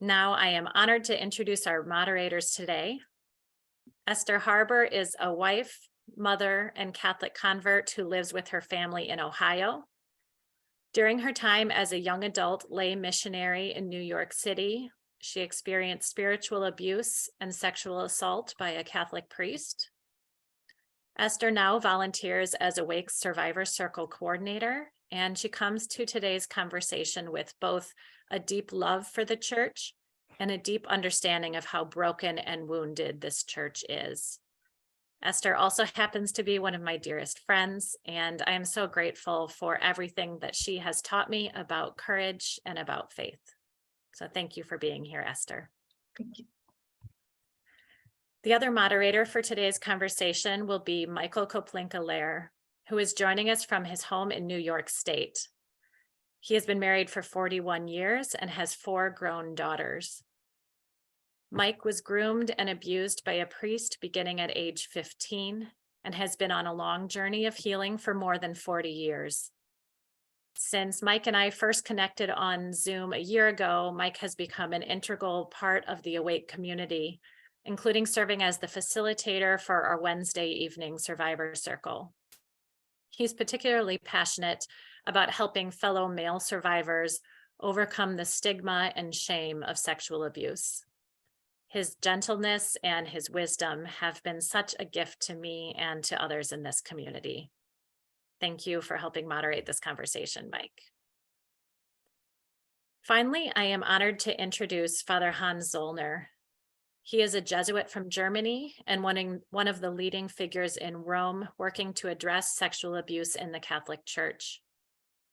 Now I am honored to introduce our moderators today. Esther Harber is a wife, mother, and Catholic convert who lives with her family in Ohio. During her time as a young adult lay missionary in New York City, she experienced spiritual abuse and sexual assault by a Catholic priest. Esther now volunteers as a Wake Survivor Circle coordinator, and she comes to today's conversation with both a deep love for the church and a deep understanding of how broken and wounded this church is. Esther also happens to be one of my dearest friends, and I am so grateful for everything that she has taught me about courage and about faith. So thank you for being here, Esther. Thank you. The other moderator for today's conversation will be Michael Koplinka-Loehr, who is joining us from his home in New York State. He has been married for 41 years and has 4 grown daughters. Mike was groomed and abused by a priest beginning at age 15 and has been on a long journey of healing for more than 40 years. Since Mike and I first connected on Zoom a year ago, Mike has become an integral part of the Awake community, including serving as the facilitator for our Wednesday evening Survivor Circle. He's particularly passionate about helping fellow male survivors overcome the stigma and shame of sexual abuse. His gentleness and his wisdom have been such a gift to me and to others in this community. Thank you for helping moderate this conversation, Mike. Finally, I am honored to introduce Father Hans Zollner. He is a Jesuit from Germany and one of the leading figures in Rome working to address sexual abuse in the Catholic Church.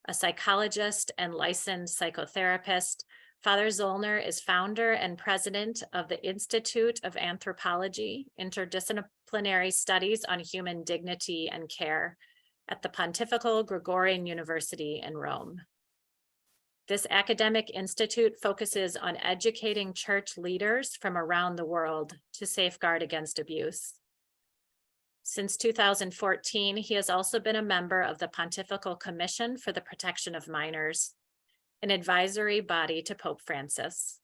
A psychologist and licensed psychotherapist, Father Zollner is founder and president of the Institute of Anthropology, Interdisciplinary Studies on Human Dignity and Care at the Pontifical Gregorian University in Rome. This academic institute focuses on educating church leaders from around the world to safeguard against abuse. Since 2014, he has also been a member of the Pontifical Commission for the Protection of Minors, an advisory body to Pope Francis.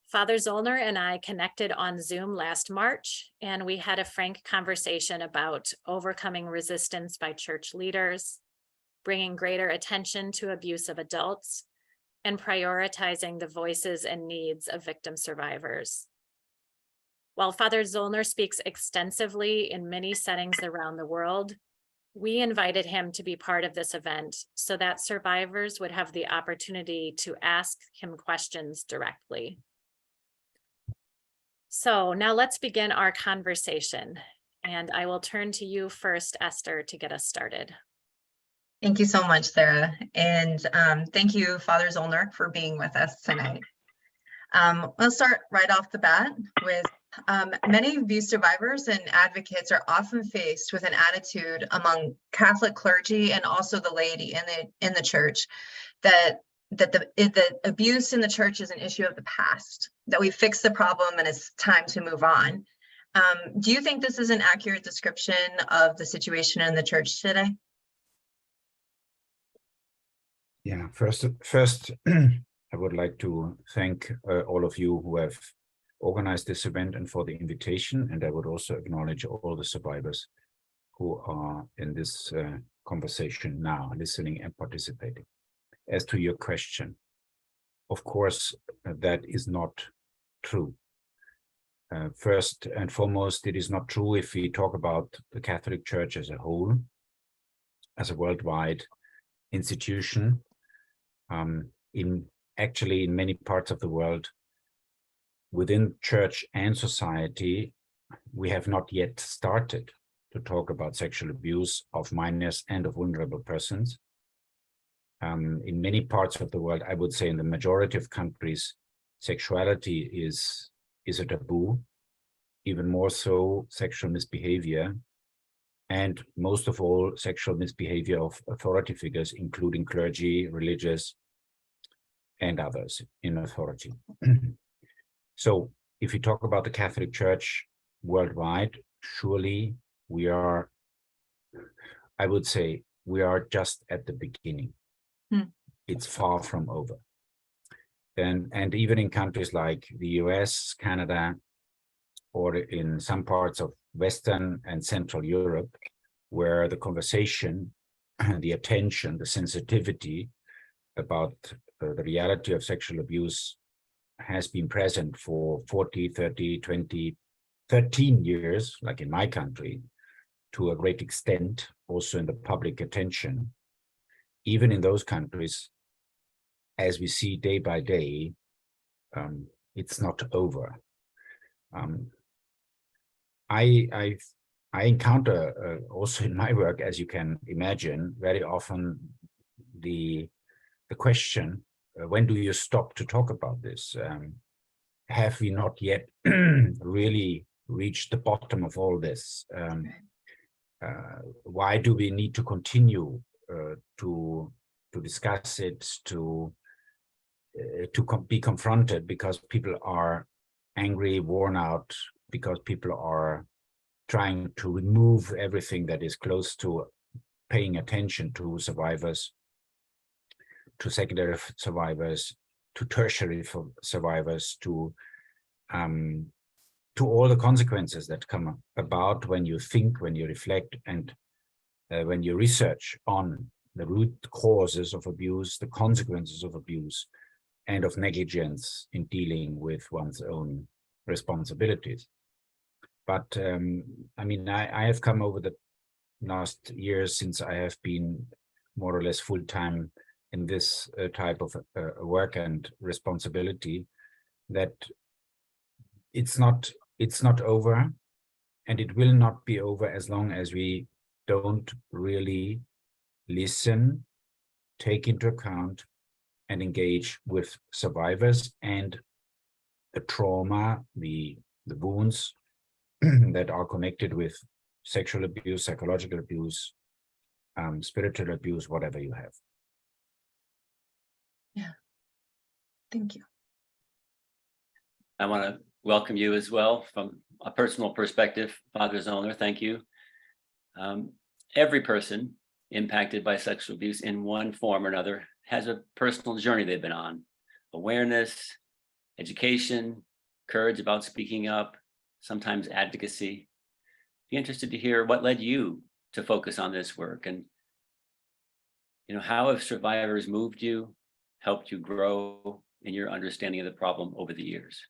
Father Zollner and I connected on Zoom last March, and we had a frank conversation about overcoming resistance by church leaders, bringing greater attention to abuse of adults, and prioritizing the voices and needs of victim survivors. While Father Zollner speaks extensively in many settings around the world, we invited him to be part of this event so that survivors would have the opportunity to ask him questions directly. So now let's begin our conversation, and I will turn to you first, Esther, to get us started. Thank you so much, Sarah. And thank you, Father Zollner, for being with us tonight. We'll start right off the bat with many abuse survivors and advocates are often faced with an attitude among Catholic clergy and also the laity in the church that the abuse in the church is an issue of the past, that we fixed the problem and it's time to move on. Do you think this is an accurate description of the situation in the church today? Yeah, first, I would like to thank all of you who have organized this event and for the invitation. And I would also acknowledge all the survivors who are in this conversation now, listening and participating. As to your question, of course, that is not true. First and foremost, it is not true if we talk about the Catholic Church as a whole, as a worldwide institution. Actually, in many parts of the world, within church and society, we have not yet started to talk about sexual abuse of minors and of vulnerable persons. In many parts of the world, I would say in the majority of countries, sexuality is a taboo, even more so sexual misbehavior, and most of all, sexual misbehavior of authority figures, including clergy, religious, and others in authority. So if you talk about the Catholic Church worldwide, surely we are, I would say, we are just at the beginning. It's far from over. And even in countries like the US, Canada, or in some parts of Western and Central Europe, where the conversation, the attention, the sensitivity about the reality of sexual abuse has been present for 40, 30, 20, 13 years, like in my country, to a great extent, also in the public attention. Even in those countries, as we see day by day, it's not over. I encounter also in my work, as you can imagine, very often the question, when do you stop to talk about this? Have we not yet really reached the bottom of all this? Why do we need to continue to discuss it, to be confronted, because people are angry, worn out, because people are trying to remove everything that is close to paying attention to survivors, to secondary survivors, to tertiary survivors, to all the consequences that come about when you think, when you reflect, and when you research on the root causes of abuse, the consequences of abuse, and of negligence in dealing with one's own responsibilities. But I mean, I have come over the last years, since I have been more or less full-time in this type of work and responsibility, that it's not over, and it will not be over as long as we don't really listen, take into account, and engage with survivors and the trauma, the wounds that are connected with sexual abuse, psychological abuse, spiritual abuse, whatever you have. Yeah, thank you. I want to welcome you as well from a personal perspective, Father Zollner. Thank you. Every person impacted by sexual abuse in one form or another has a personal journey they've been on. Awareness, education, courage about speaking up, sometimes advocacy. Be interested to hear what led you to focus on this work, and how have survivors moved you, helped you grow in your understanding of the problem over the years?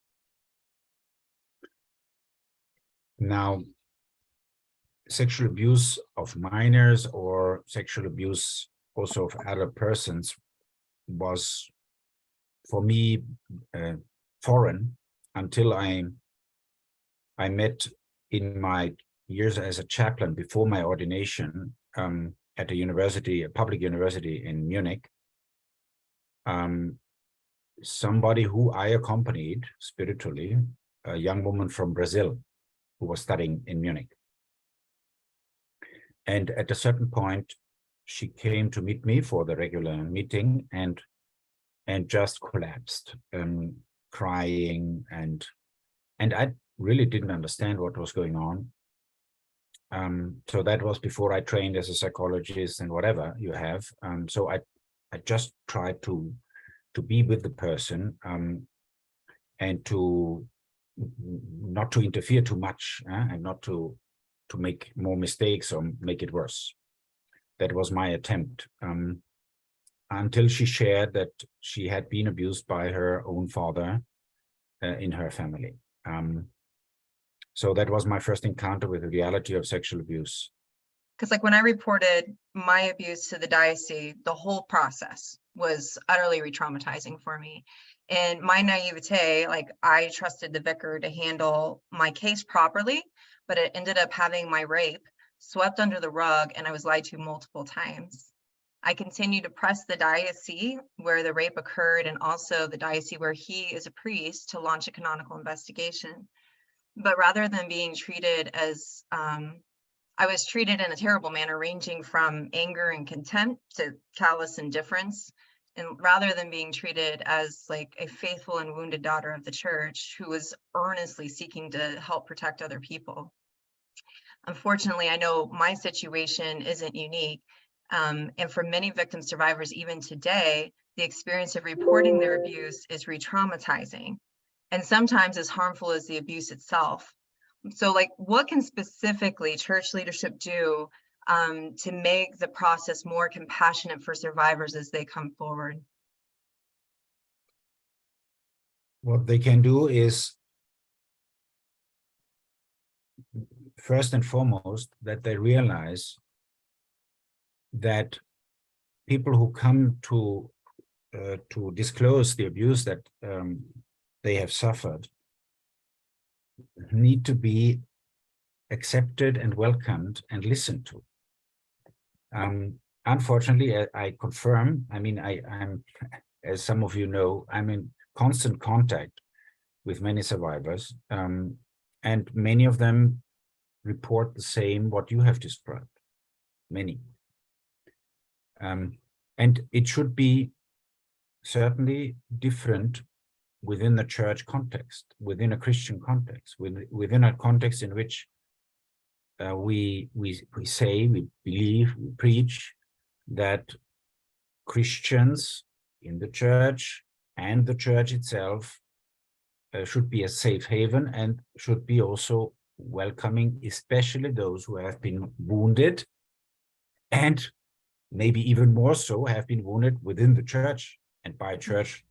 Now, sexual abuse of minors or sexual abuse also of other persons was, for me, foreign until I met in my years as a chaplain before my ordination at a university, a public university in Munich, somebody who I accompanied spiritually, a young woman from Brazil who was studying in Munich. And at a certain point, she came to meet me for the regular meeting and just collapsed, crying, and I really didn't understand what was going on. So that was before I trained as a psychologist and whatever you have. So I just tried to be with the person and to not to interfere too much and not to make more mistakes or make it worse. That was my attempt, until she shared that she had been abused by her own father in her family. So that was my first encounter with the reality of sexual abuse. Because when I reported my abuse to the diocese, the whole process was utterly re-traumatizing for me. And my naivete, I trusted the vicar to handle my case properly, but it ended up having my rape swept under the rug, and I was lied to multiple times. I continued to press the diocese where the rape occurred, and also the diocese where he is a priest, to launch a canonical investigation. But rather than being treated as, I was treated in a terrible manner, ranging from anger and contempt to callous indifference. And rather than being treated as a faithful and wounded daughter of the church who was earnestly seeking to help protect other people. Unfortunately, I know my situation isn't unique. And for many victim survivors, even today, the experience of reporting their abuse is re-traumatizing and sometimes as harmful as the abuse itself. So like, what can specifically church leadership do to make the process more compassionate for survivors as they come forward? What they can do is, first and foremost, that they realize that people who come to disclose the abuse that they have suffered need to be accepted and welcomed and listened to. Unfortunately, I confirm, I mean, I'm, as some of you know, I'm in constant contact with many survivors, and many of them report the same, what you have described, many. And it should be certainly different within the church context, within a Christian context, within a context in which we say, we believe, we preach that Christians in the church and the church itself should be a safe haven and should be also welcoming, especially those who have been wounded and maybe even more so have been wounded within the church and by church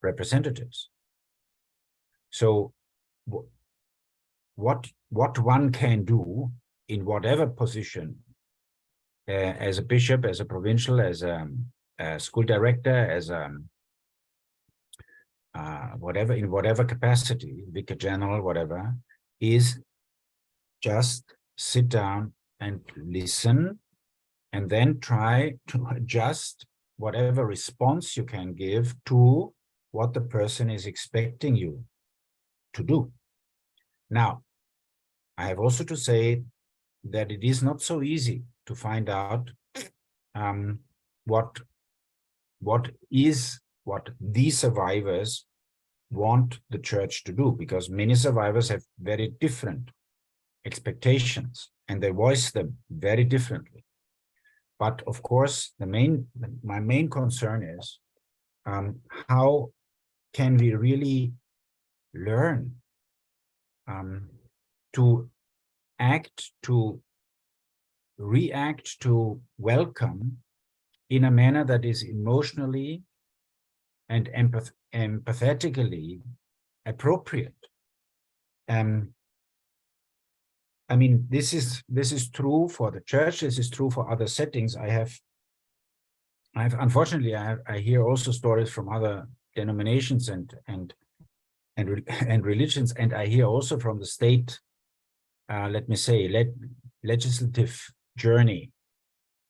representatives. So what one can do in whatever position, as a bishop, as a provincial, as a school director, as whatever, in whatever capacity, vicar general, whatever, is just sit down and listen, and then try to adjust whatever response you can give to what the person is expecting you to do. Now, I have also to say that it is not so easy to find out what these survivors want the church to do, because many survivors have very different expectations and they voice them very differently. But of course, my main concern is how can we really learn to act, to react, to welcome in a manner that is emotionally and empathetically appropriate. I mean, this is true for the church. This is true for other settings. Unfortunately, I hear also stories from other denominations and religions, and I hear also from the state, let me say, legislative journey,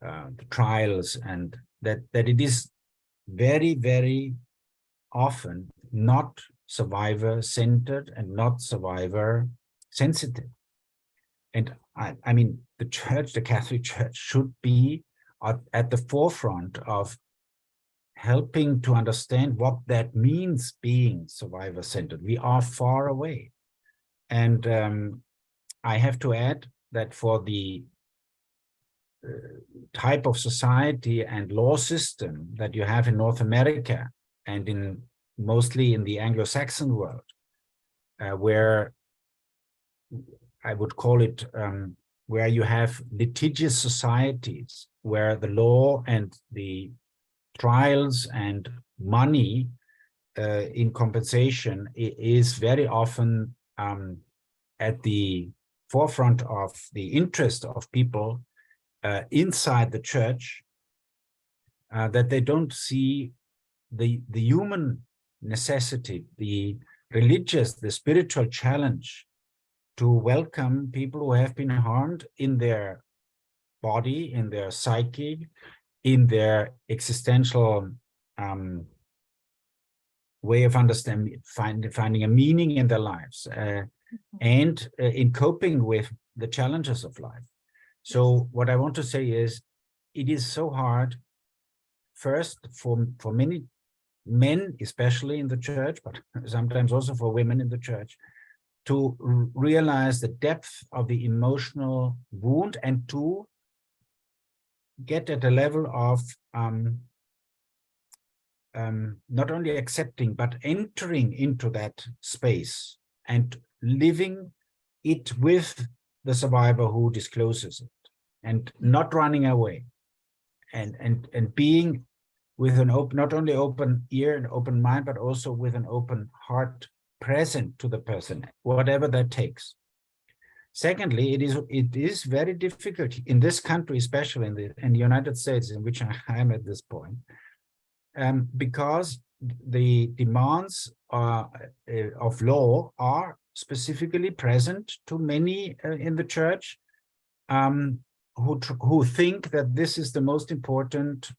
the trials, and that it is very, very often not survivor-centered and not survivor-sensitive. And I mean, the church, the Catholic Church, should be at the forefront of helping to understand what that means being survivor-centered. We are far away. And I have to add that for the type of society and law system that you have in North America and mostly in the Anglo-Saxon world, where I would call it, where you have litigious societies, where the law and the trials and money in compensation is very often at the forefront of the interest of people inside the church, that they don't see the human necessity, the religious, the spiritual challenge to welcome people who have been harmed in their body, in their psyche, in their existential way of understanding, finding a meaning in their lives, and in coping with the challenges of life. So what I want to say is, it is so hard, first for many men, especially in the church, but sometimes also for women in the church, to realize the depth of the emotional wound and to get at a level of not only accepting, but entering into that space and living it with the survivor who discloses it, and not running away, and being with an open, not only open ear and open mind, but also with an open heart, present to the person, whatever that takes. Secondly, it is very difficult in this country, especially in the United States, in which I am at this point, because the demands of law are specifically present to many in the church, who think that this is the most important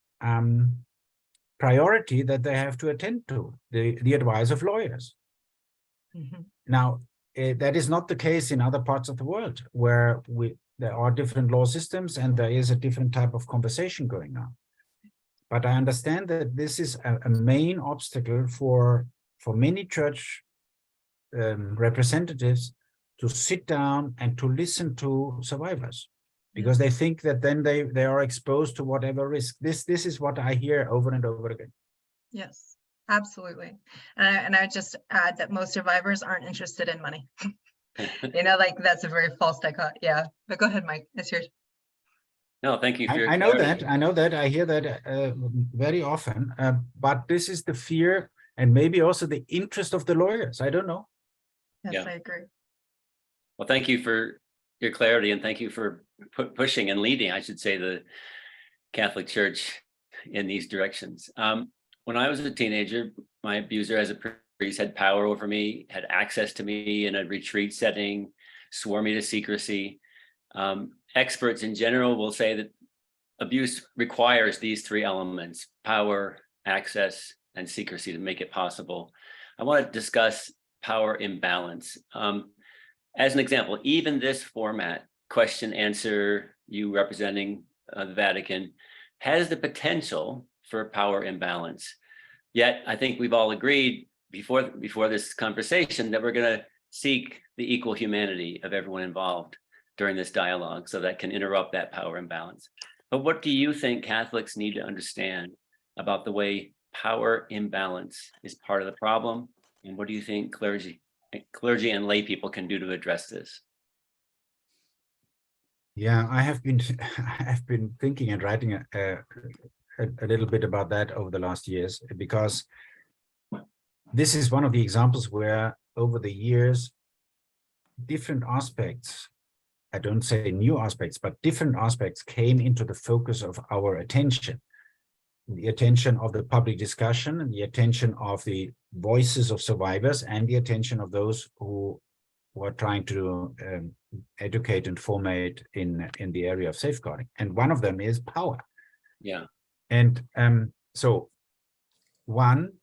priority that they have to attend to, the advice of lawyers. Mm-hmm. Now, that is not the case in other parts of the world, where there are different law systems and there is a different type of conversation going on. But I understand that this is a main obstacle for many church representatives to sit down and to listen to survivors, because they think that then they are exposed to whatever risk. This is what I hear over and over again. Yes, absolutely. And I would just add that most survivors aren't interested in money. Like that's a very false dichotomy. Yeah, but go ahead, Mike, it's yours. No, thank you for your I know clarity. that. I know that. I hear that very often. But this is the fear, and maybe also the interest of the lawyers. I don't know. Yes, Yeah. I agree. Well, thank you for your clarity, and thank you for pushing and leading, I should say, the Catholic in these directions. When I was a teenager, my abuser as a priest had power over me, had access to me in a retreat setting, swore me to secrecy. Experts in general will say that abuse requires these three elements: power, access, and secrecy to make it possible. I want to discuss power imbalance. As an example, even this format, question, answer, you representing the Vatican, has the potential for power imbalance. Yet, I think we've all agreed before this conversation that we're going to seek the equal humanity of everyone involved during this dialogue, so that can interrupt that power imbalance. But what do you think Catholics need to understand about the way power imbalance is part of the problem? And what do you think clergy and lay people can do to address this? Yeah, I have been thinking and writing a little bit about that over the last years, because this is one of the examples where over the years, different aspects, I don't say new aspects, but different aspects came into the focus of our attention. The attention of the public discussion, and the attention of the voices of survivors, and the attention of those who are trying to educate and formate in the area of safeguarding. And one of them is power. Yeah. And so one,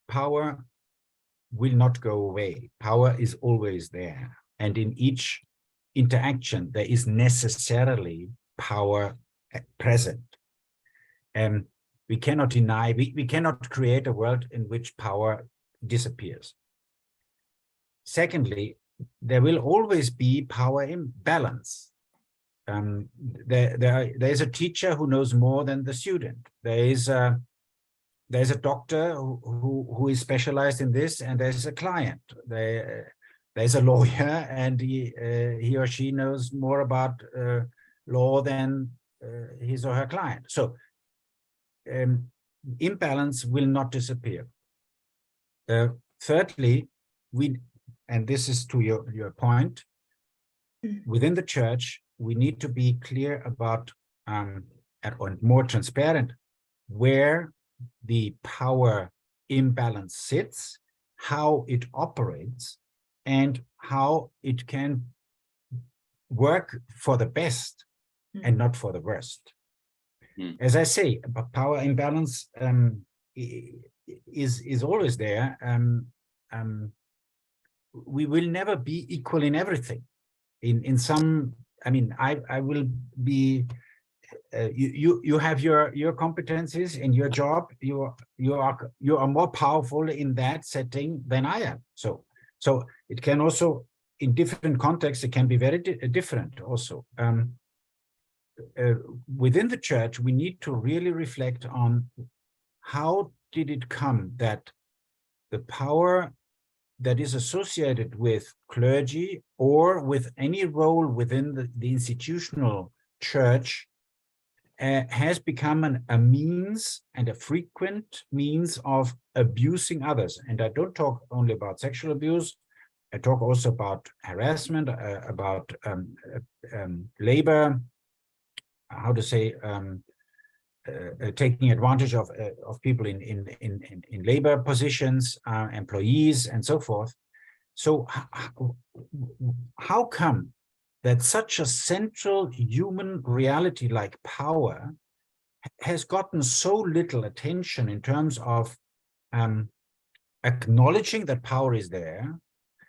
power will not go away. Power is always there. And in each interaction, there is necessarily power present. And we cannot deny, we cannot create a world in which power disappears. Secondly, there will always be power imbalance. There is a teacher who knows more than the student. There's a doctor who is specialized in this, and there's a client. There's a lawyer, and he or she knows more about law than his or her client. So imbalance will not disappear. Thirdly, and this is to your point, within the church, we need to be clear about and more transparent where the power imbalance sits, how it operates, and how it can work for the best and not for the worst. As I say, power imbalance is always there. We will never be equal in everything. In some, I mean, I will be. You have your competencies in your job. You are more powerful in that setting than I am. So it can also, in different contexts, it can be very different also. within the church, we need to really reflect on how did it come that the power that is associated with clergy or with any role within the institutional church has become a means and a frequent means of abusing others. And I don't talk only about sexual abuse. I talk also about harassment, about labor, how to say, taking advantage of people in labor positions, employees, and so forth. So how come that such a central human reality like power has gotten so little attention in terms of acknowledging that power is there,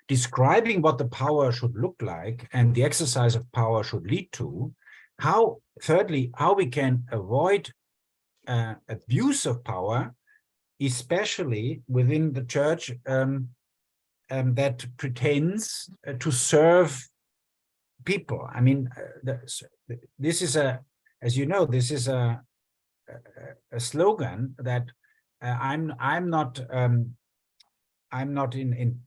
describing what the power should look like and the exercise of power should lead to? How, thirdly, how we can avoid abuse of power, especially within the church that pretends to serve people. I mean, this is as you know, this is a slogan that I'm not in.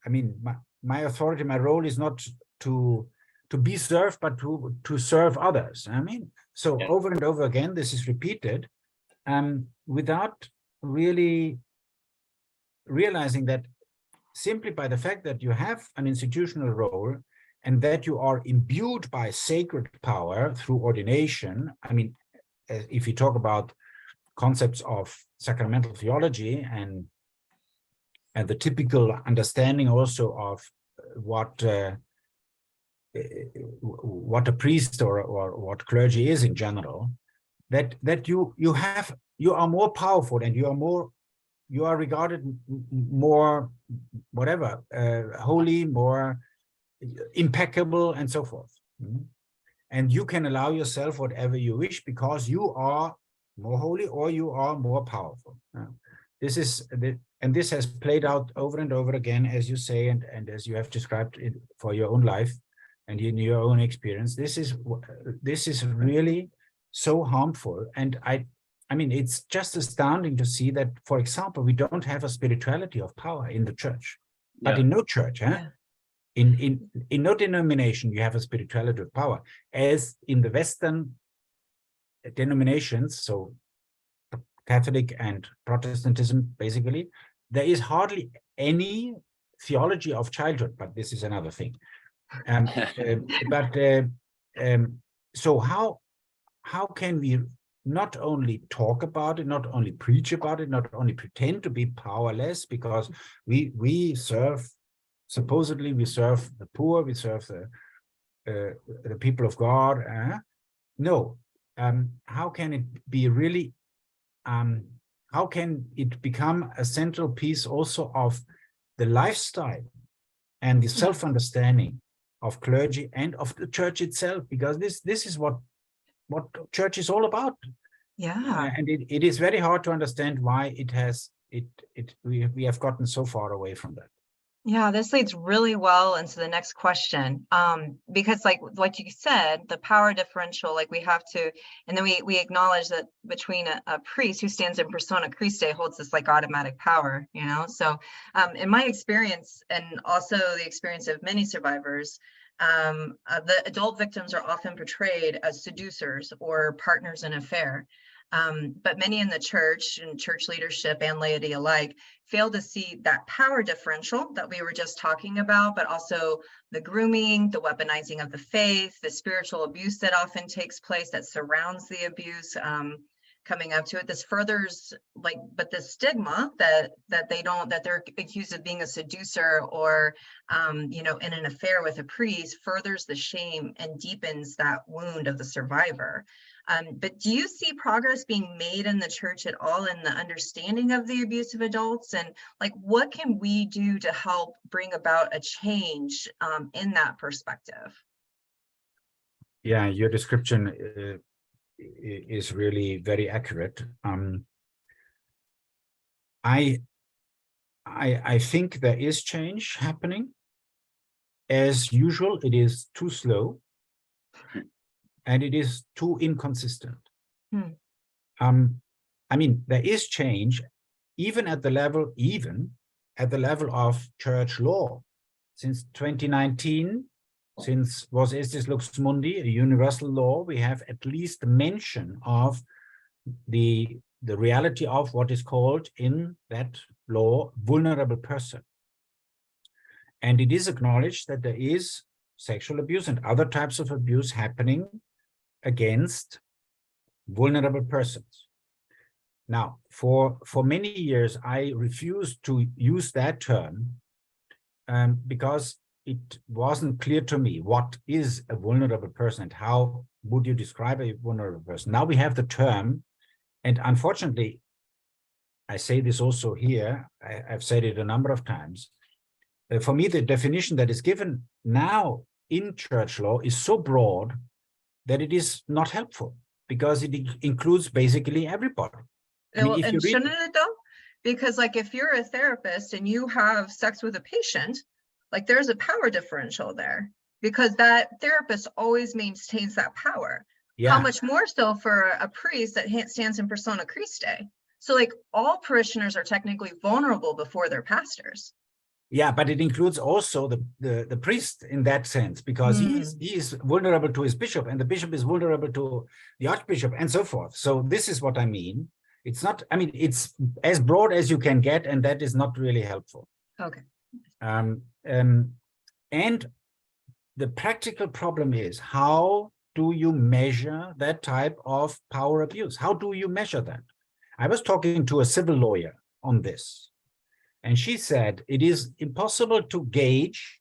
I mean, my authority, my role is not to be served, but to serve others. I mean, so Yeah. over and over again, this is repeated, without really realizing that simply by the fact that you have an institutional role and that you are imbued by sacred power through ordination. I mean, if you talk about concepts of sacramental theology and the typical understanding also of what a priest or what clergy is in general, that you are more powerful and you are regarded more whatever, holy, more impeccable, and so forth. And you can allow yourself whatever you wish because you are more holy or you are more powerful. This is and this has played out over and over again, as you say, and as you have described it for your own life and in your own experience. This is really so harmful. And I mean, it's just astounding to see that, for example, we don't have a spirituality of power in the church, but in no church, in no denomination, you have a spirituality of power, as in the Western denominations, so Catholic and Protestantism, basically, there is hardly any theology of childhood, but this is another thing. So how can we not only talk about it, not only preach about it, not only pretend to be powerless, because we serve, supposedly we serve the poor, we serve the people of God. No, how can it be really? How can it become a central piece also of the lifestyle and the self-understanding of clergy and of the church itself? Because this is what church is all about. And it is very hard to understand why we have gotten so far away from that. Yeah, this leads really well into the next question. Because like you said, the power differential, like we have to, and then we acknowledge that between a priest who stands in persona Christi holds this like automatic power, you know? So in my experience, and also the experience of many survivors, the adult victims are often portrayed as seducers or partners in affair. But many in the church and church leadership and laity alike fail to see that power differential that we were just talking about, but also the grooming, the weaponizing of the faith, the spiritual abuse that often takes place that surrounds the abuse coming up to it. This furthers but the stigma that they're accused of being a seducer or in an affair with a priest furthers the shame and deepens that wound of the survivor. But do you see progress being made in the church at all in the understanding of the abuse of adults? And like, what can we do to help bring about a change in that perspective? Yeah, your description is really very accurate. I think there is change happening. As usual, it is too slow. and it is too inconsistent. Hmm. I mean, there is change even at the level of church law. Since 2019, since was Estis Lux Mundi, a universal law, we have at least mention of the reality of what is called in that law vulnerable person. And it is acknowledged that there is sexual abuse and other types of abuse happening against vulnerable persons. Now, for many years, I refused to use that term because it wasn't clear to me what is a vulnerable person and how would you describe a vulnerable person. Now we have the term, and unfortunately, I say this also here, I've said it a number of times. For me, the definition that is given now in church law is so broad that it is not helpful because it includes basically everybody. I mean, if you read, shouldn't it though? Because like if you're a therapist and you have sex with a patient, like there's a power differential there because that therapist always maintains that power. yeah. How much more so for a priest that stands in persona Christi? So like all parishioners are technically vulnerable before their pastors. Yeah, but it includes also the priest in that sense, because he is vulnerable to his bishop, and the bishop is vulnerable to the archbishop, and so forth. So this is what I mean. It's not, I mean, it's as broad as you can get, and that is not really helpful. Okay. And the practical problem is, how do you measure that type of power abuse? How do you measure that? I was talking to a civil lawyer on this, and she said it is impossible to gauge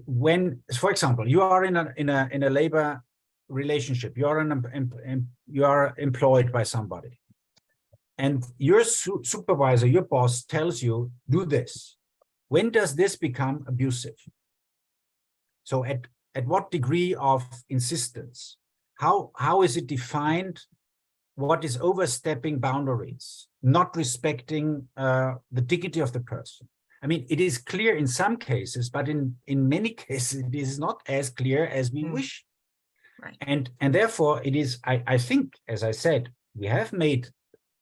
when, for example, you are in a labor relationship, you are employed by somebody, and your supervisor, your boss, tells you do this. When does this become abusive? So at what degree of insistence? How is it defined? What is overstepping boundaries, not respecting the dignity of the person? I mean, it is clear in some cases, but in many cases, it is not as clear as we wish. Right. And therefore, it is, I think, as I said, we have made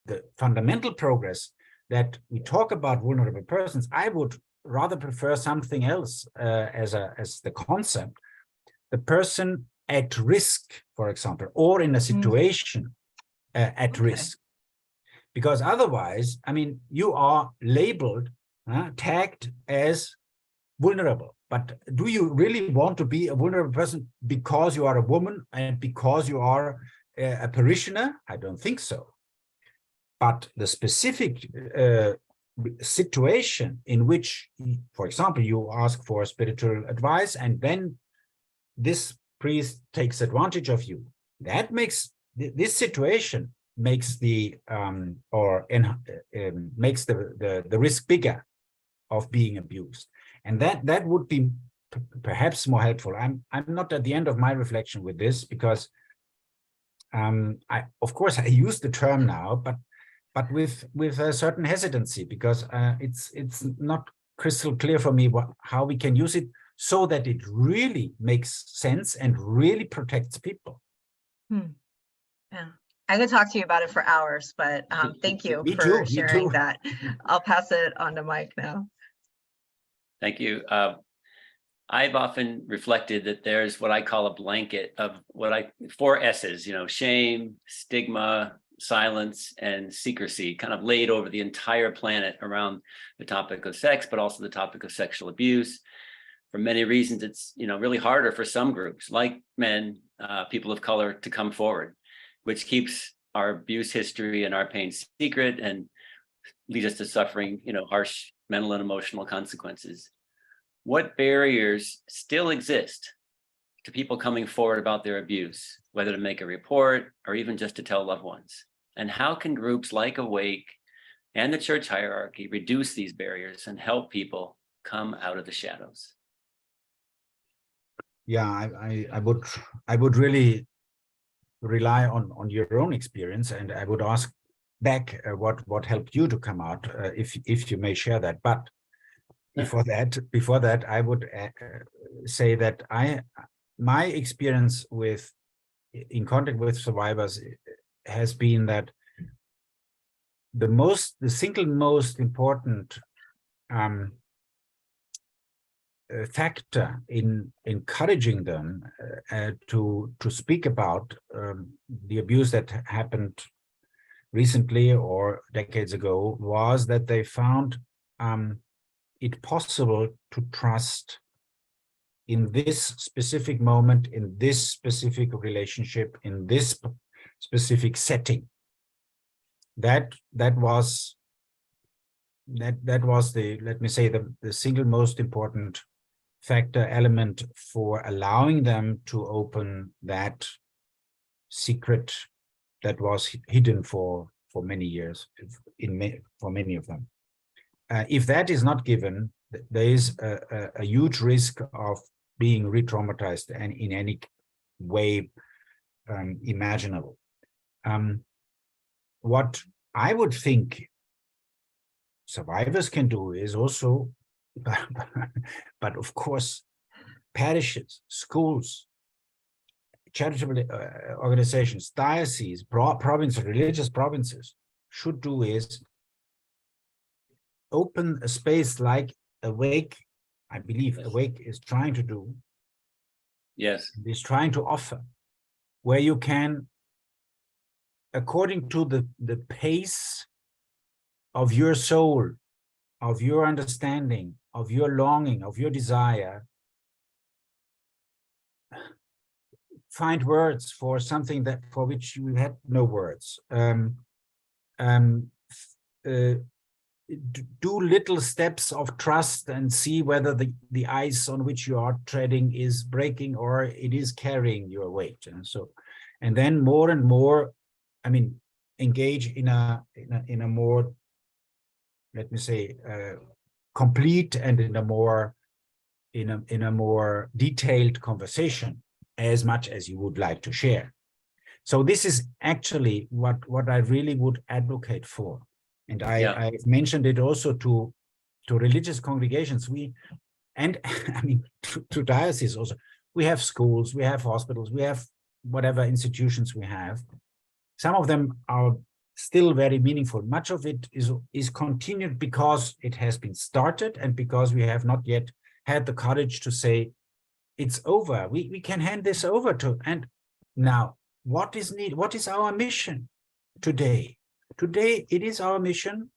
the fundamental progress that we talk about vulnerable persons. I would rather prefer something else as the concept. The person at risk, for example, or in a situation at risk. Because otherwise, I mean, you are labeled, tagged as vulnerable. But do you really want to be a vulnerable person because you are a woman and because you are a parishioner? I don't think so. But the specific situation in which, for example, you ask for spiritual advice and then this priest takes advantage of you, that makes this situation makes the makes the risk bigger of being abused, and that would be perhaps more helpful. I'm not at the end of my reflection with this, because of course I use the term now, but with a certain hesitancy, because it's not crystal clear for me how we can use it so that it really makes sense and really protects people. Yeah, I could talk to you about it for hours, but thank you for sharing that. I'll pass it on to Mike now. Thank you. I've often reflected that there's what I call a blanket of 4 S's, shame, stigma, silence, and secrecy, kind of laid over the entire planet around the topic of sex, but also the topic of sexual abuse. For many reasons, it's really harder for some groups, like men, people of color, to come forward, which keeps our abuse history and our pain secret and leads us to suffering, harsh mental and emotional consequences. What barriers still exist to people coming forward about their abuse, whether to make a report or even just to tell loved ones? And how can groups like Awake and the church hierarchy reduce these barriers and help people come out of the shadows? Yeah, I would really rely on your own experience, and I would ask back what helped you to come out, if you may share that. But before that, I would say that my experience in contact with survivors has been that the single most important factor in encouraging them to speak about the abuse that happened recently or decades ago was that they found it possible to trust in this specific moment, in this specific relationship, in this specific setting. That was the, let me say, the single most important element for allowing them to open that secret that was hidden for many years for many of them. If that is not given, there is a huge risk of being re-traumatized and in any way imaginable. What I would think survivors can do is also, but of course, parishes, schools, charitable organizations, dioceses, provinces, religious provinces should do is open a space like Awake, I believe Awake is trying to do. Yes. Is trying to offer, where you can, according to the pace of your soul, of your understanding, of your longing, of your desire, find words for something that for which you had no words. Do little steps of trust and see whether the ice on which you are treading is breaking or it is carrying your weight. And then more and more, I mean, engage in a more, let me say, complete and in a more detailed conversation, as much as you would like to share. So this is actually what I really would advocate for. And I've mentioned it also to religious congregations. I mean, to dioceses also. We have schools, we have hospitals, we have whatever institutions we have. Some of them are still very meaningful. Much of it is continued because it has been started and because we have not yet had the courage to say, it's over. We can hand this over to, and now what is needed? What is our mission today? Today, it is our mission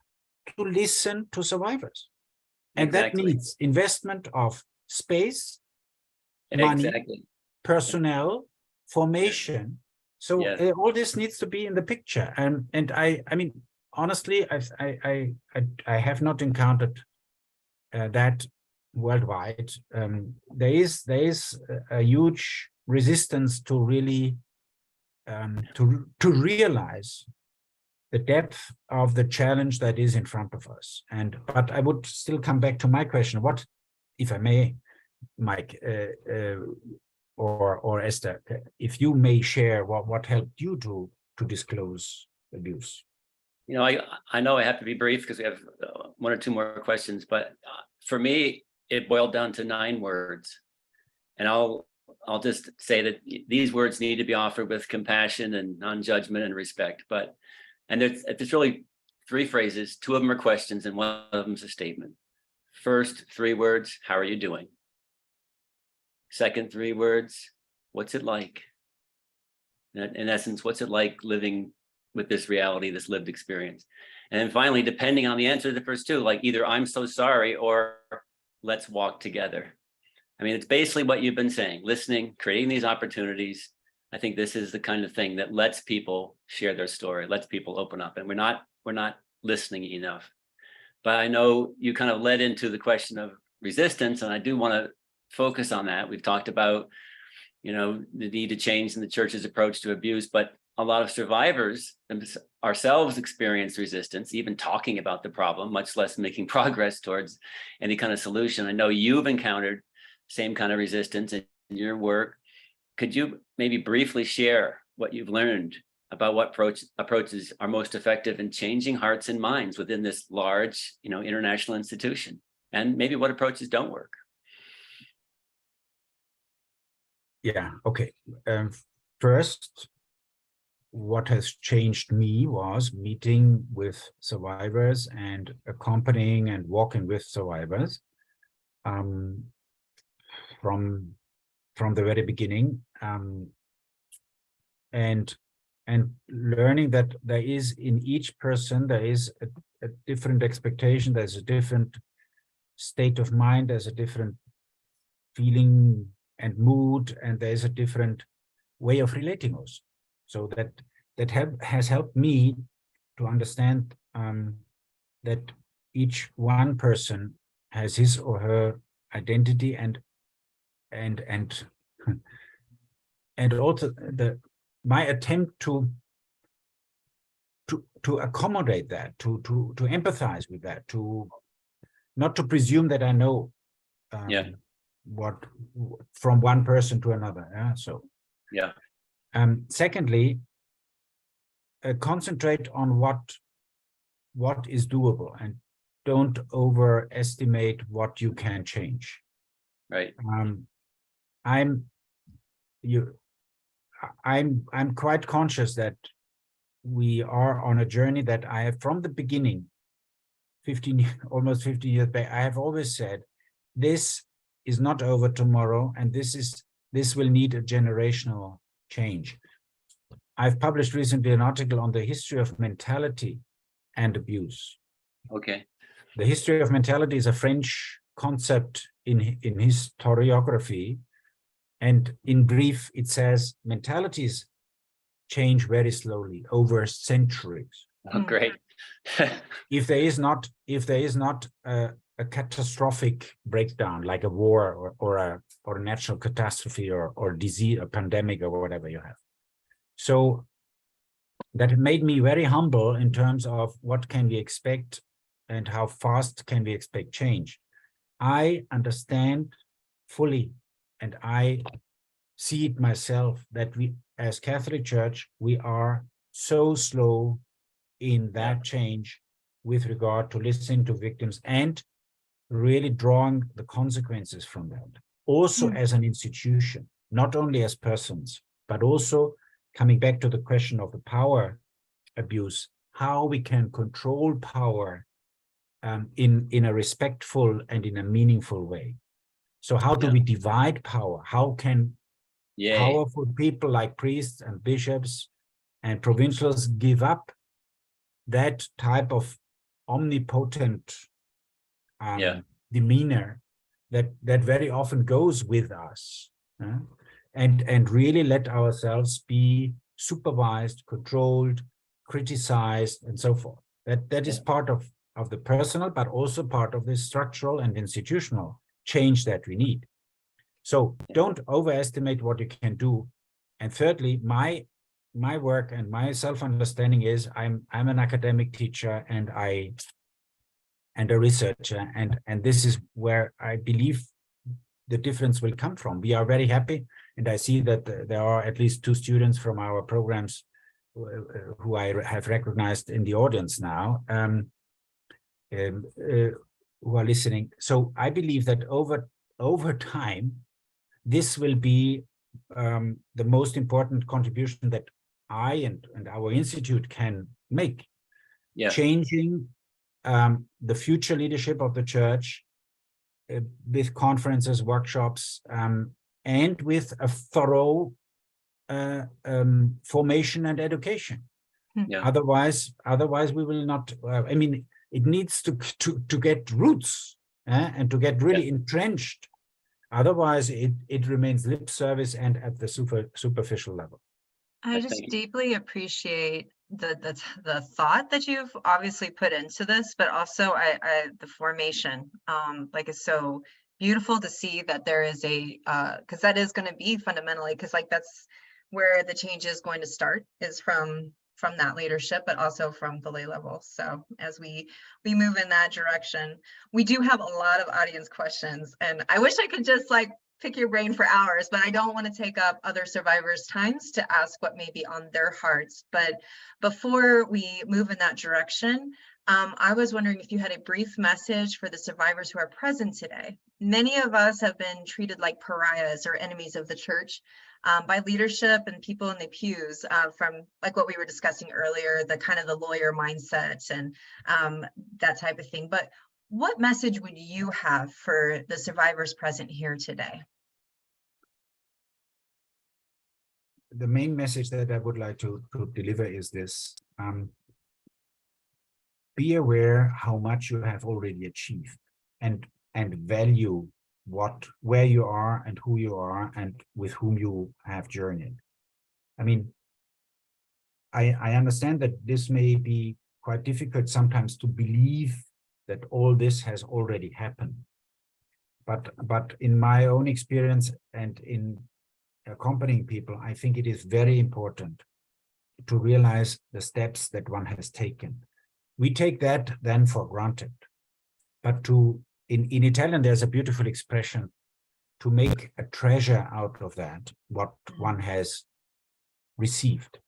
to listen to survivors. And Exactly. that needs investment of space, money, personnel, formation. So all this needs to be in the picture. And I mean, honestly, I have not encountered that worldwide. There is a huge resistance to really to realize the depth of the challenge that is in front of us. But I would still come back to my question. What, if I may, Mike or Esther, if you may share what helped you to disclose abuse? You know, I know I have to be brief because we have one or two more questions, but for me, it boiled down to 9 words. And I'll just say that these words need to be offered with compassion and non-judgment and respect. And there's really 3 phrases. 2 of them are questions and 1 of them is a statement. First 3 words, how are you doing? Second 3 words, what's it like? In essence, what's it like living with this reality, this lived experience? And then finally, depending on the answer to the first 2, like either I'm so sorry or let's walk together. I mean, it's basically what you've been saying, listening, creating these opportunities. I think this is the kind of thing that lets people share their story, lets people open up, and we're not listening enough. But I know you kind of led into the question of resistance, and I do want to focus on that. We've talked about, you know, the need to change in the church's approach to abuse, but a lot of survivors ourselves experience resistance, even talking about the problem, much less making progress towards any kind of solution. I know you've encountered same kind of resistance in your work. Could you maybe briefly share what you've learned about what approaches are most effective in changing hearts and minds within this large, you know, international institution, and maybe what approaches don't work? Yeah, okay. First, what has changed me was meeting with survivors and accompanying and walking with survivors from the very beginning, and learning that there is in each person there is a different expectation, there's a different state of mind, there's a different feeling and mood, and there's a different way of relating us. So that has helped me to understand that each one person has his or her identity and also my attempt to accommodate that, to empathize with that, to not to presume that I know what from one person to another. Yeah. So yeah. Secondly, concentrate on what is doable and don't overestimate what you can change. Right. I'm quite conscious that we are on a journey that I have from the beginning, almost 15 years back, I have always said, this is not over tomorrow, and this will need a generational change. I've published recently an article on the history of mentality and abuse. Okay. The history of mentality is a French concept in historiography. And in brief, it says mentalities change very slowly over centuries. Oh, great. If there is not a catastrophic breakdown like a war or a natural catastrophe or disease, a pandemic or whatever you have. So that made me very humble in terms of what can we expect and how fast can we expect change. I understand fully, and I see it myself, that we as Catholic Church, we are so slow in that change with regard to listening to victims and really drawing the consequences from that. Also as an institution, not only as persons, but also coming back to the question of the power abuse, how we can control power in a respectful and in a meaningful way. So how do we divide power? How can powerful people like priests and bishops and provincials give up that type of omnipotent demeanor that very often goes with us, and really let ourselves be supervised, controlled, criticized, and so forth. That is part of the personal, but also part of the structural and institutional change that we need. So don't overestimate what you can do. And thirdly, my work and my self-understanding is I'm an academic teacher and a researcher, and this is where I believe the difference will come from. We are very happy, and I see that there are at least 2 students from our programs who I have recognized in the audience now, who are listening. So I believe that over time, this will be the most important contribution that I and our institute can make, changing the future leadership of the church with conferences, workshops, and with a thorough formation and education. Otherwise we will not. I mean, it needs to get roots and to get really entrenched. Otherwise, it remains lip service and at the superficial level. I just deeply appreciate the thought that you've obviously put into this, but also the formation. Like, it's so beautiful to see that there is because that is going to be fundamentally, because like that's where the change is going to start, is from that leadership, but also from the lay level. So as we move in that direction, we do have a lot of audience questions, and I wish I could just like pick your brain for hours, but I don't want to take up other survivors' times to ask what may be on their hearts. But before we move in that direction, I was wondering if you had a brief message for the survivors who are present today. Many of us have been treated like pariahs or enemies of the church by leadership and people in the pews from like what we were discussing earlier, the kind of the lawyer mindset and that type of thing. But what message would you have for the survivors present here today? The main message that I would like to deliver is this. Be aware how much you have already achieved and value where you are and who you are and with whom you have journeyed. I mean, I understand that this may be quite difficult sometimes to believe that all this has already happened. But in my own experience and in accompanying people, I think it is very important to realize the steps that one has taken. We take that then for granted. But in Italian, there's a beautiful expression, to make a treasure out of that, what one has received.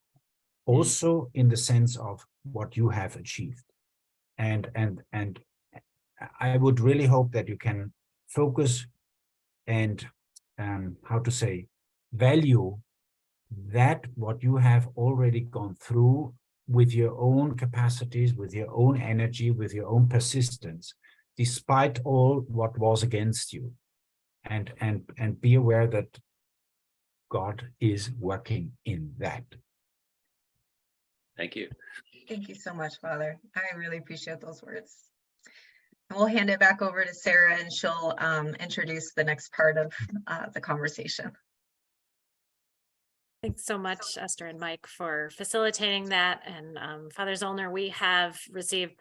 Also in the sense of what you have achieved. And I would really hope that you can focus and value that what you have already gone through with your own capacities, with your own energy, with your own persistence, despite all what was against you. And be aware that God is working in that. Thank you. Thank you so much, Father. I really appreciate those words. And we'll hand it back over to Sarah and she'll introduce the next part of the conversation. Thanks so much, Esther and Mike, for facilitating that. And Father Zollner, we have received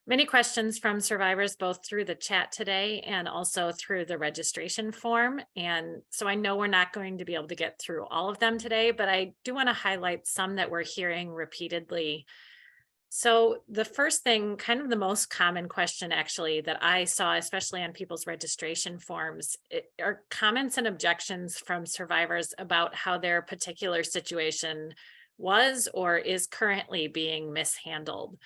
many questions from survivors, both through the chat today and also through the registration form. And so I know we're not going to be able to get through all of them today, but I do want to highlight some that we're hearing repeatedly. So the first thing, kind of the most common question actually that I saw, especially on people's registration forms, are comments and objections from survivors about how their particular situation was or is currently being mishandled.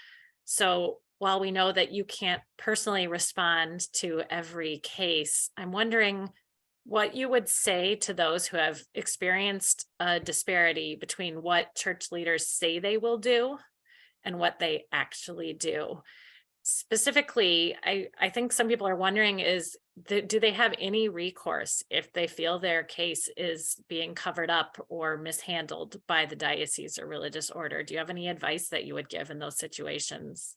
So while we know that you can't personally respond to every case, I'm wondering what you would say to those who have experienced a disparity between what church leaders say they will do and what they actually do. Specifically, I think some people are wondering do they have any recourse if they feel their case is being covered up or mishandled by the diocese or religious order? Do you have any advice that you would give in those situations?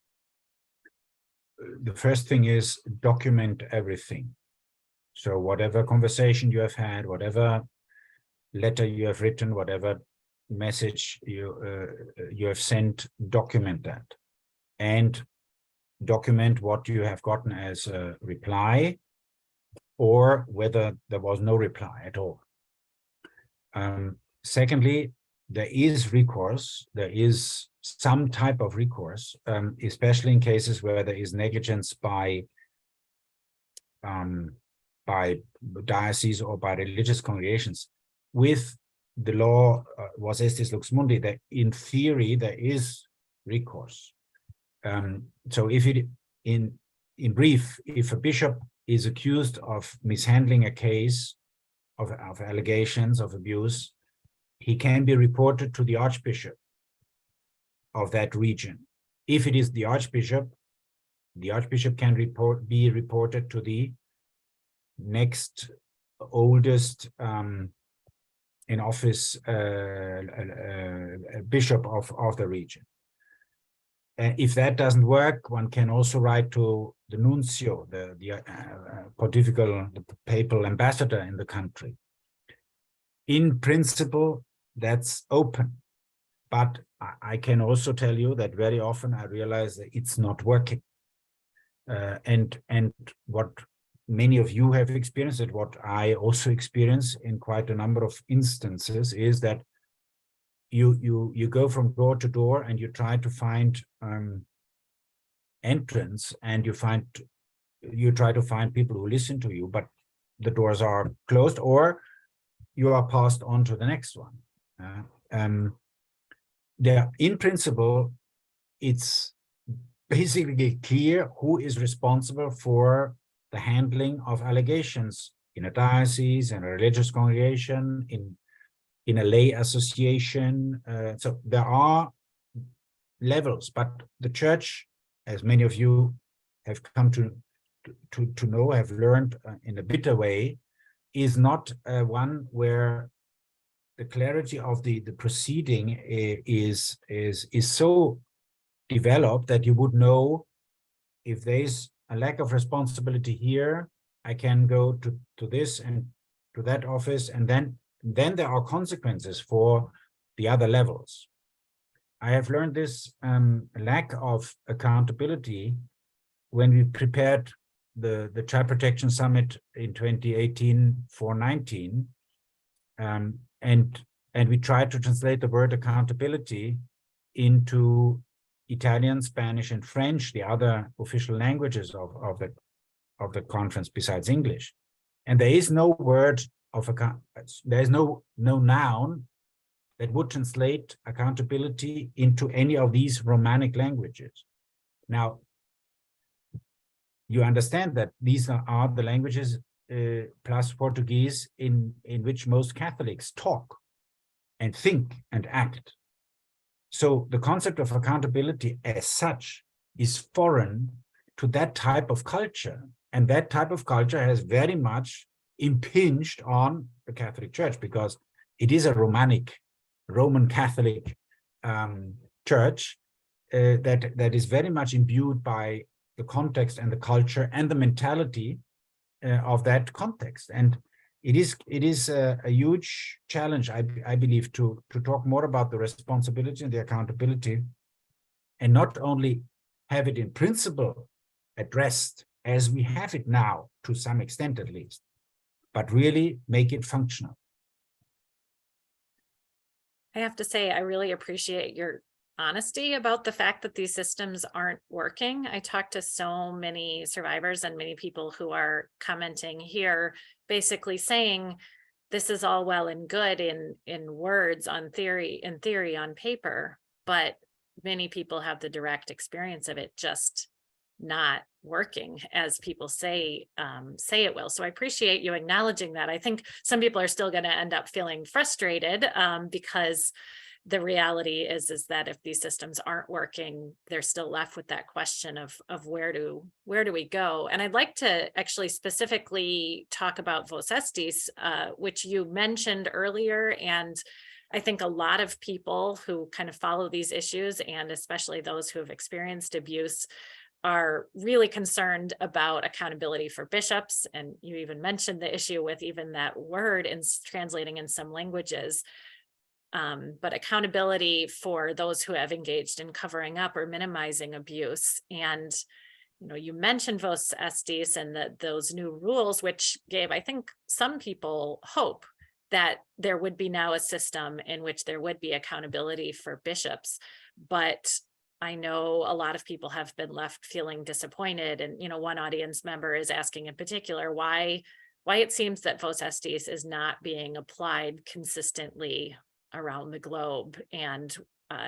The first thing is document everything. So whatever conversation you have had, whatever letter you have written, whatever message you have sent, document that. And document what you have gotten as a reply or whether there was no reply at all. Secondly, there is recourse, there is some type of recourse, especially in cases where there is negligence by diocese or by religious congregations. With the law was Estis Lux Mundi, that in theory there is recourse. So if it, in brief, if a bishop is accused of mishandling a case of allegations of abuse, he can be reported to the archbishop of that region. If it is the archbishop can be reported to the next oldest in office bishop of the region. And if that doesn't work, one can also write to the nuncio, the papal ambassador in the country. In principle, that's open. But I can also tell you that very often I realize that it's not working. And what many of you have experienced, and what I also experience in quite a number of instances, is that you go from door to door and you try to find entrance, and you try to find people who listen to you, but the doors are closed or you are passed on to the next one. In principle, it's basically clear who is responsible for the handling of allegations in a diocese, in a religious congregation, in a lay association. So there are levels, but the church, as many of you have come to know, have learned in a bitter way, is not one where the clarity of the proceeding is so developed that you would know if there's a lack of responsibility here, I can go to this and to that office, and then there are consequences for the other levels. I have learned this lack of accountability when we prepared the Child Protection Summit in 2018-19, and we tried to translate the word accountability into Italian, Spanish, and French, the other official languages of the conference besides English. And there is no word of there is no noun that would translate accountability into any of these Romanic languages. Now, you understand that these are the languages plus Portuguese in which most Catholics talk and think and act. So the concept of accountability as such is foreign to that type of culture. And that type of culture has very much impinged on the Catholic Church because it is a Roman Catholic church that is very much imbued by the context and the culture and the mentality of that context. And it is a huge challenge, I believe, to talk more about the responsibility and the accountability, and not only have it in principle addressed as we have it now, to some extent at least, but really make it functional. I have to say, I really appreciate your honesty about the fact that these systems aren't working. I talked to so many survivors and many people who are commenting here, basically saying this is all well and good in words, in theory on paper, but many people have the direct experience of it just not working as people say it will. So I appreciate you acknowledging that. I think some people are still going to end up feeling frustrated because the reality is that if these systems aren't working, they're still left with that question of where do we go? And I'd like to actually specifically talk about Vos Estis, which you mentioned earlier. And I think a lot of people who kind of follow these issues, and especially those who have experienced abuse, are really concerned about accountability for bishops. And you even mentioned the issue with even that word in translating in some languages. But accountability for those who have engaged in covering up or minimizing abuse. And you mentioned Vos Estis and those new rules, which gave, I think, some people hope that there would be now a system in which there would be accountability for bishops. But I know a lot of people have been left feeling disappointed. And, one audience member is asking in particular why it seems that Vos Estis is not being applied consistently around the globe and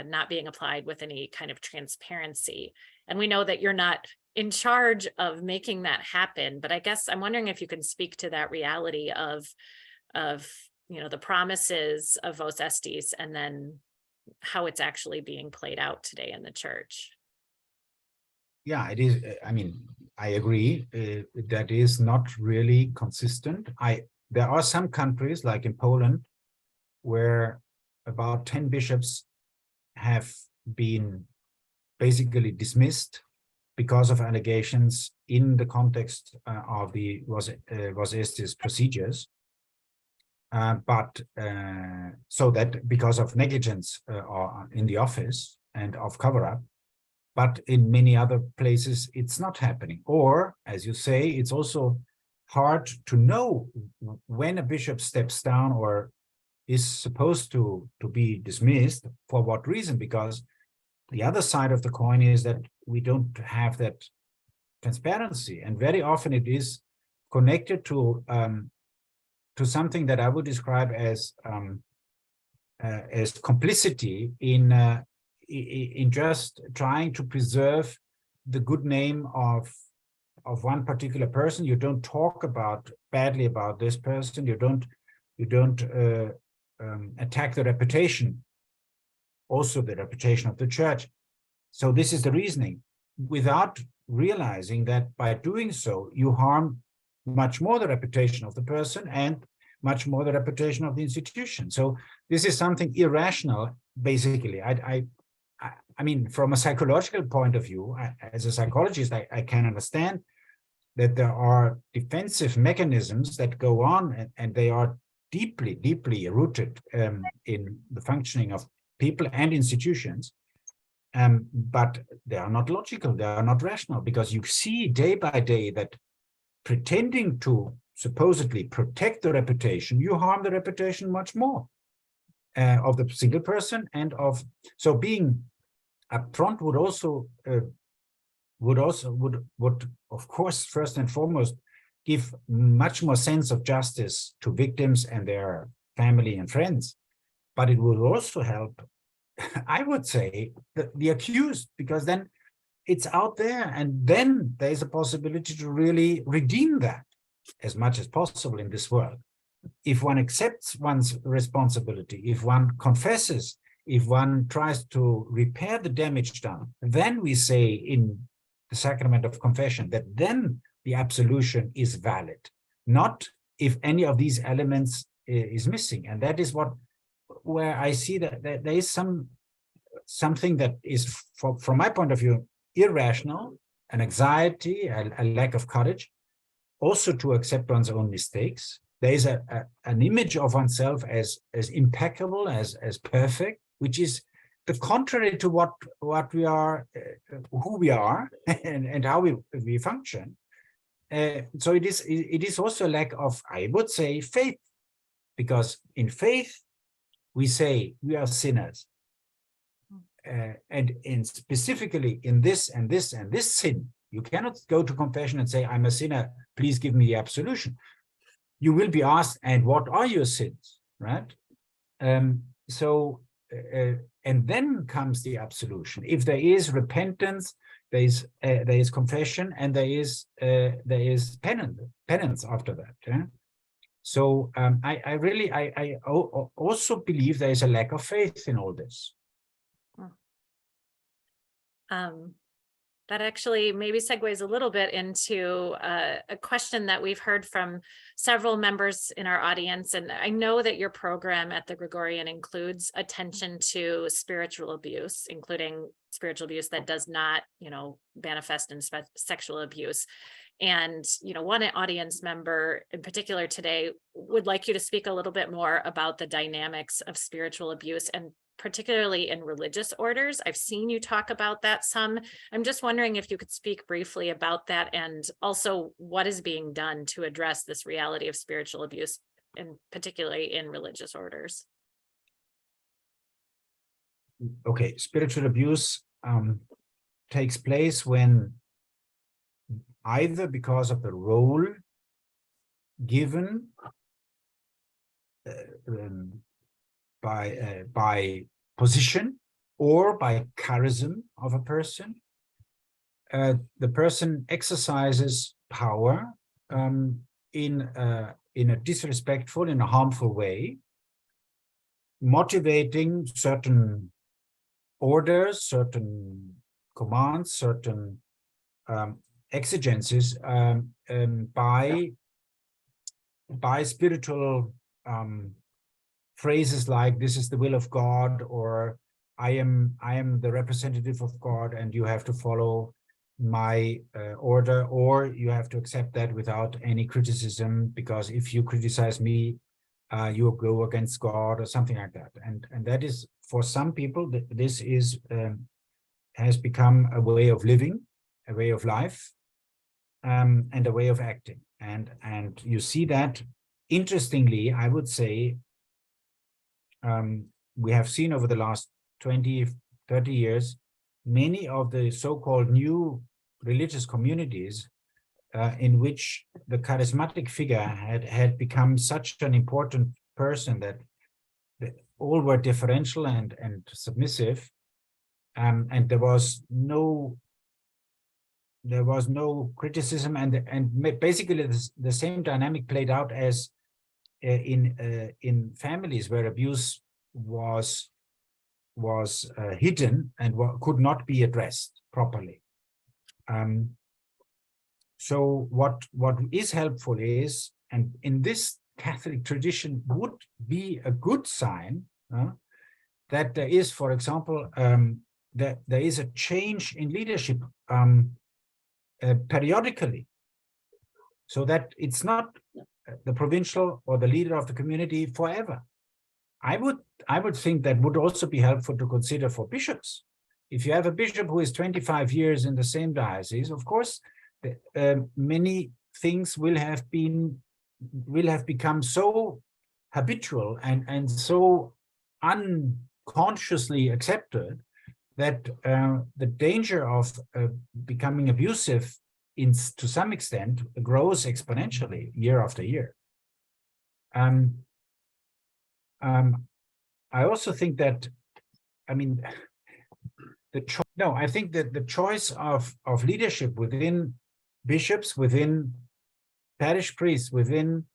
not being applied with any kind of transparency. And we know that you're not in charge of making that happen, but I guess I'm wondering if you can speak to that reality of the promises of Vos Estis and then how it's actually being played out today in the church. Yeah, it is. I mean, I agree that is not really consistent. There are some countries like in Poland where about 10 bishops have been basically dismissed because of allegations in the context of the Vos Estis procedures. So that because of negligence or in the office and of cover-up, but in many other places it's not happening. Or, as you say, it's also hard to know when a bishop steps down or is supposed to be dismissed, for what reason, because the other side of the coin is that we don't have that transparency, and very often it is connected to something that I would describe as complicity in just trying to preserve the good name of one particular person. You don't talk badly about this person. You don't attack the reputation, also the reputation of the church. So this is the reasoning, without realizing that by doing so, you harm much more the reputation of the person and much more the reputation of the institution. So this is something irrational, basically. I mean, from a psychological point of view, as a psychologist, I can understand that there are defensive mechanisms that go on, and they are deeply, deeply rooted in the functioning of people and institutions. But they are not logical, they are not rational, because you see day by day that pretending to supposedly protect the reputation, you harm the reputation much more of the single person and of, so being upfront would of course, first and foremost, give much more sense of justice to victims and their family and friends. But it would also help, I would say, the accused, because then it's out there, and then there's a possibility to really redeem that as much as possible in this world. If one accepts one's responsibility, if one confesses, if one tries to repair the damage done, then we say in the sacrament of confession that then the absolution is valid, not if any of these elements is missing. And that is where I see that there is something that is, from my point of view, irrational, an anxiety, a lack of courage, also to accept one's own mistakes. There is an image of oneself as impeccable, as perfect, which is the contrary to what we are, who we are, and how we function. So it is also a lack of, I would say, faith, because in faith we say we are sinners. And specifically in this and this and this sin, you cannot go to confession and say, I'm a sinner, please give me the absolution. You will be asked, and what are your sins, right? And then comes the absolution. If there is repentance, there is confession, and there is penance after that. Yeah? So I also believe there is a lack of faith in all this. That actually maybe segues a little bit into a question that we've heard from several members in our audience. And I know that your program at the Gregorian includes attention to spiritual abuse, including spiritual abuse that does not, manifest in sexual abuse. And, one audience member in particular today would like you to speak a little bit more about the dynamics of spiritual abuse, and particularly in religious orders. I've seen you talk about that some. I'm just wondering if you could speak briefly about that, and also what is being done to address this reality of spiritual abuse, and particularly in religious orders. Okay, spiritual abuse takes place when, either because of the role given by position or by charism of a person, the person exercises power in a disrespectful, in a harmful way, motivating certain orders, certain commands, certain exigencies by spiritual phrases like, this is the will of God, or I am the representative of God and you have to follow my order, or you have to accept that without any criticism, because if you criticize me, you go against God, or something like that. And that is, for some people, this is has become a way of living, a way of life, and a way of acting. And you see that, interestingly, I would say, we have seen over the last 20, 30 years, many of the so-called new religious communities in which the charismatic figure had become such an important person that all were deferential and submissive, and there was no there was no criticism, and basically the same dynamic played out as in families where abuse was hidden and could not be addressed properly. So what is helpful is, and in this Catholic tradition would be a good sign, that there is, for example, that there is a change in leadership periodically, so that it's not the provincial or the leader of the community forever. I would think that would also be helpful to consider for bishops. If you have a bishop who is 25 years in the same diocese, of course, many things will have become so habitual and so unconsciously accepted that the danger of becoming abusive to some extent grows exponentially year after year. I also think that, I mean, I think that the choice of leadership within bishops, within parish priests, within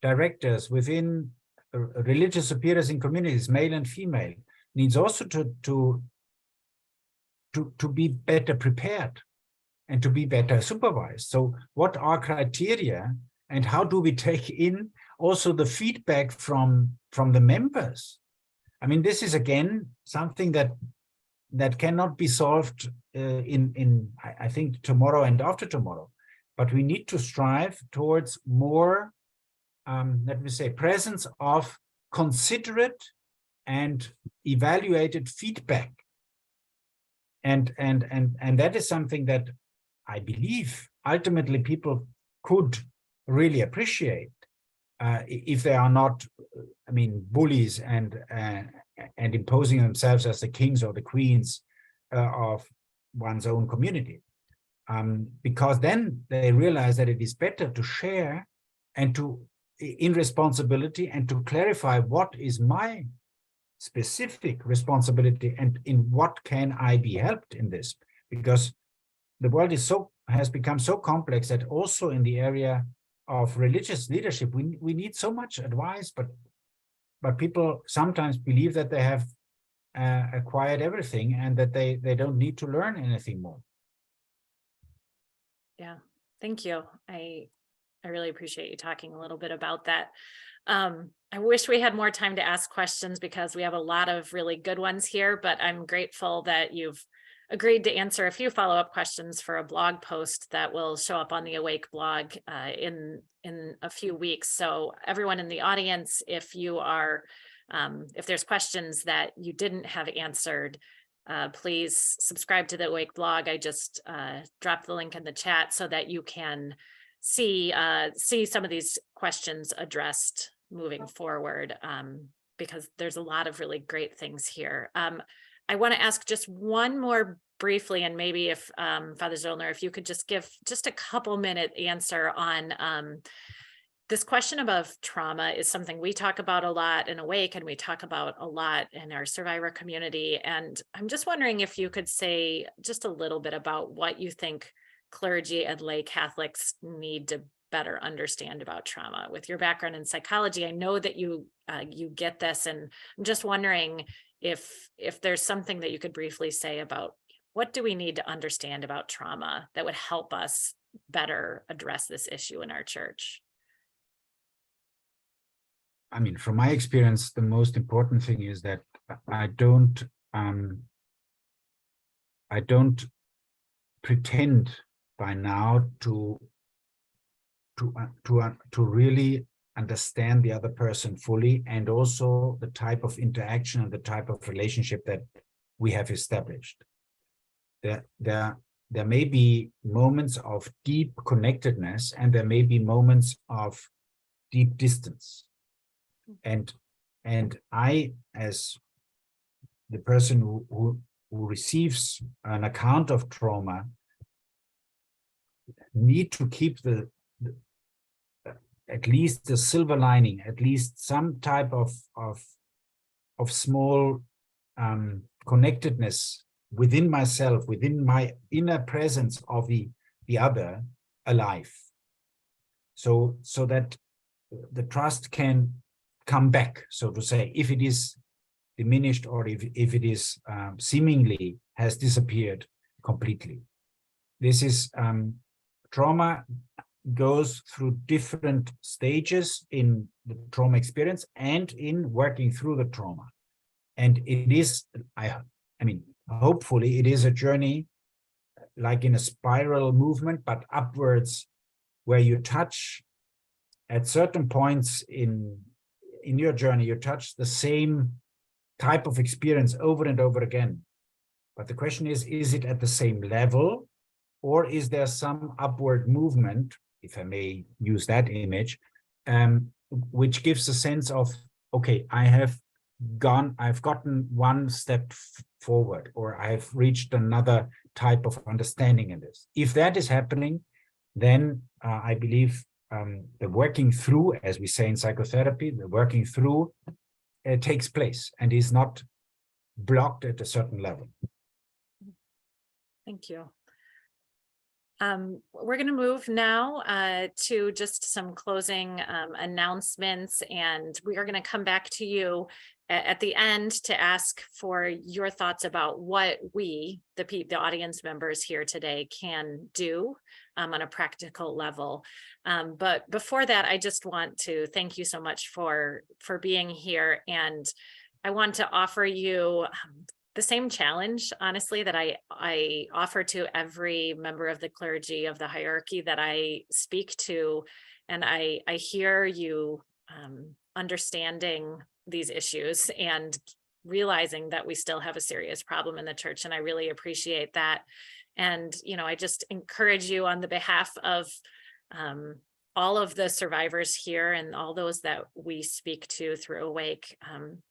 directors, within religious superiors in communities, male and female, needs also to be better prepared and to be better supervised. So what are criteria, and how do we take in also the feedback from the members? I mean, this is again something that cannot be solved I think tomorrow and after tomorrow, but we need to strive towards more, let me say, presence of considerate and evaluated feedback. And that is something that I believe ultimately people could really appreciate if they are not, I mean, bullies and imposing themselves as the kings or the queens of one's own community. Because then they realize that it is better to share and in responsibility, and to clarify what is my specific responsibility and in what can I be helped in this, because the world has become so complex that also in the area of religious leadership we need so much advice, but people sometimes believe that they have acquired everything and that they don't need to learn anything more. Yeah, thank you. I really appreciate you talking a little bit about that. I wish we had more time to ask questions because we have a lot of really good ones here, but I'm grateful that you've agreed to answer a few follow-up questions for a blog post that will show up on the Awake blog in a few weeks. So everyone in the audience, if you are, if there's questions that you didn't have answered, please subscribe to the Awake blog. I just dropped the link in the chat so that you can see some of these questions addressed moving forward, because there's a lot of really great things here. I want to ask just one more briefly, and maybe if Father Zollner, if you could just give just a couple minute answer on this question of trauma is something we talk about a lot in Awake, and we talk about a lot in our survivor community. And I'm just wondering if you could say just a little bit about what you think clergy and lay Catholics need to better understand about trauma. With your background in psychology, I know that you get this, and I'm just wondering if there's something that you could briefly say about what do we need to understand about trauma that would help us better address this issue in our church. I mean, from my experience, the most important thing is that I don't pretend by now to really understand the other person fully, and also the type of interaction and the type of relationship that we have established. There may be moments of deep connectedness, and there may be moments of deep distance. And I, as the person who receives an account of trauma, need to keep at least the silver lining, at least some type of small connectedness within myself, within my inner presence of the the other alive. So that the trust can come back, so to say, if it is diminished or if it is seemingly has disappeared completely. This is trauma goes through different stages in the trauma experience and in working through the trauma. And it is, I mean, hopefully it is a journey like in a spiral movement, but upwards, where you touch at certain points in your journey, you touch the same type of experience over and over again. But the question is it at the same level, or is there some upward movement, if I may use that image, which gives a sense of, okay, I've gotten one step forward, or I've reached another type of understanding in this. If that is happening, then I believe the working through, as we say in psychotherapy, the working through takes place and is not blocked at a certain level. Thank you. We're going to move now to just some closing announcements, and we are going to come back to you at the end to ask for your thoughts about what we, the audience members here today, can do on a practical level. But before that, I just want to thank you so much for being here, and I want to offer you the same challenge, honestly, that I offer to every member of the clergy of the hierarchy that I speak to. And I hear you understanding these issues and realizing that we still have a serious problem in the church. And I really appreciate that. And, you know, I just encourage you on the behalf of all of the survivors here and all those that we speak to through Awake,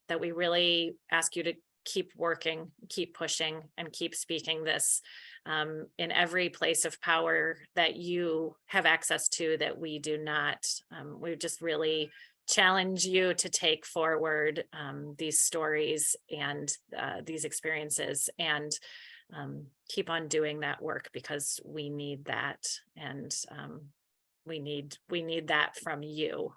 that we really ask you to keep working, keep pushing, and keep speaking this in every place of power that you have access to that we do not. We just really challenge you to take forward these stories and these experiences, and keep on doing that work, because we need that, and we need that from you.